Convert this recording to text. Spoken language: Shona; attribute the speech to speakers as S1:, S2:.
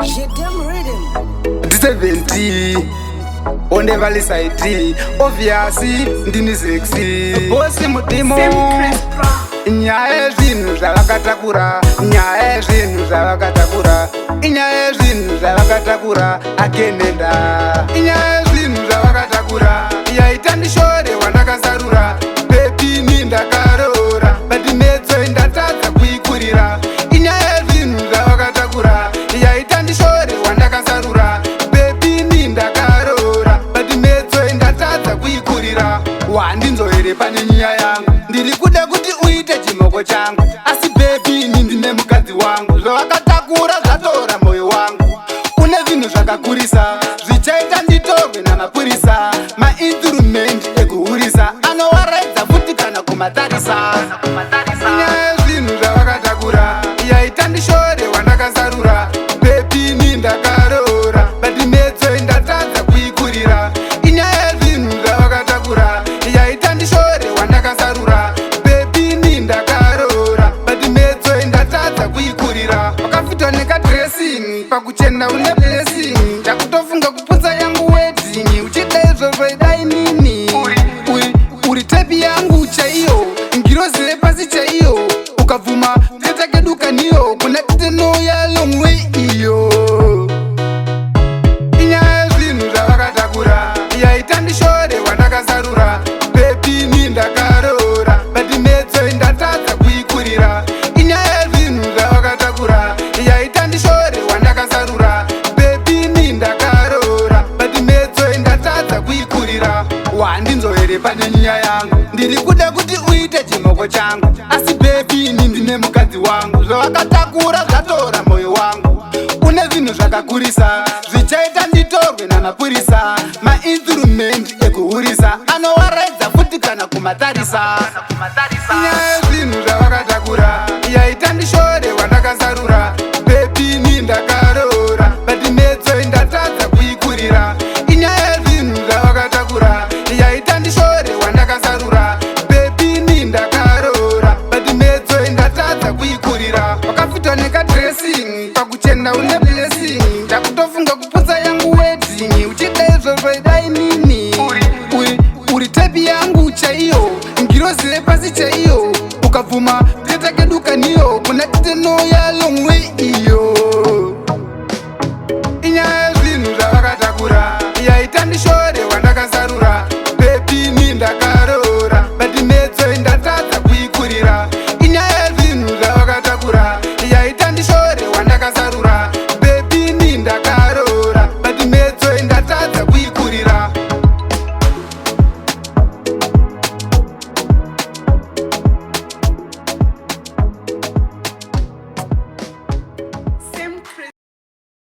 S1: Jidim Riddim.
S2: 70 onde vale side obviously ndini sexy bosi Mudimu.
S1: Samcris.
S2: Nyaya zvinhu zvavakatakura, nyaya zvinhu zvavakatakura, inyaya zvinhu zvavakatakura agenenda, inyaya zvinhu zvavakatakura yaita ndishore wandakasarura pepini ndakarora bati metso ndatadza kuikurira, inyaya zvinhu zvavakatakura yaita ndishore wandakasarura pepini ndakarora bati metso ndatadza kuikurira. Wandinzoere pane nyaya yangu ndiri kuda kuti uite chimoko changu, asi bebi ndine mukadzi wangu, zvavakatakura zvatora moyo wangu, une zvinhu zvakakurisa zvichaita nditorwe namapurisa, mainstrumendi ekuhurisa anowaraidza futi kana kumatarisa. Nyaya zvinhu zvavakatakura yaita ndishore wandakasarura pepini ndakarora bati metso ndatadza kuikurira, inyaya zvinhu zvavakatakura yaita ndishore wandakasarura pepini ndakarora bati metso ndatadza kuikurira. Wakafitwa nekadressing pakuchenda une blessing, ndakutofunga kuputsa yangu wedding, uchida izvozvo idai nini uri tepi yangu chaiyo, ngirozi repasi chaiyo, ukabvuma tetakedukaniyo kuna titenoya long way iyo. Inyaya zvinhu zvavakatakura yaita ndishore wandakasarura pepini ndakarora bati metso ndatadza kuikurira, inyaya zvinhu zvavakatakura yaita ndishore wandakasarura pepini ndakarora bati metso ndatadza kuikurira. Wandinzoere pane nyaya yangu ndiri kuda kuti uite chimoko changu, asi pepini ndine mukadzi wangu, zvavakatakura zvatora moyo wangu, une zvinhu zvakakurisa zvichaita nditorwe namapurisa, mainstrumendi ekuhurisa anowaraidza futi kana kumatarisa. Nyaya zvinhu zvavakatakura yaita ndishore wandakasarura pepini ndakarora bati metso ndatadza kuikurira, inyaya zvinhu zvavakatakura yaita ndishore wandakasarura pepini ndakarora bati metso ndatadza kuikurira. Wakafitwa nekadressing pakuchenda une blessing, ndakutofunga kuputsa yangu wedding, uchida izvozvo idai nini uri tepi yangu chaiyo, ngirozi repasi chaiyo, ukabvuma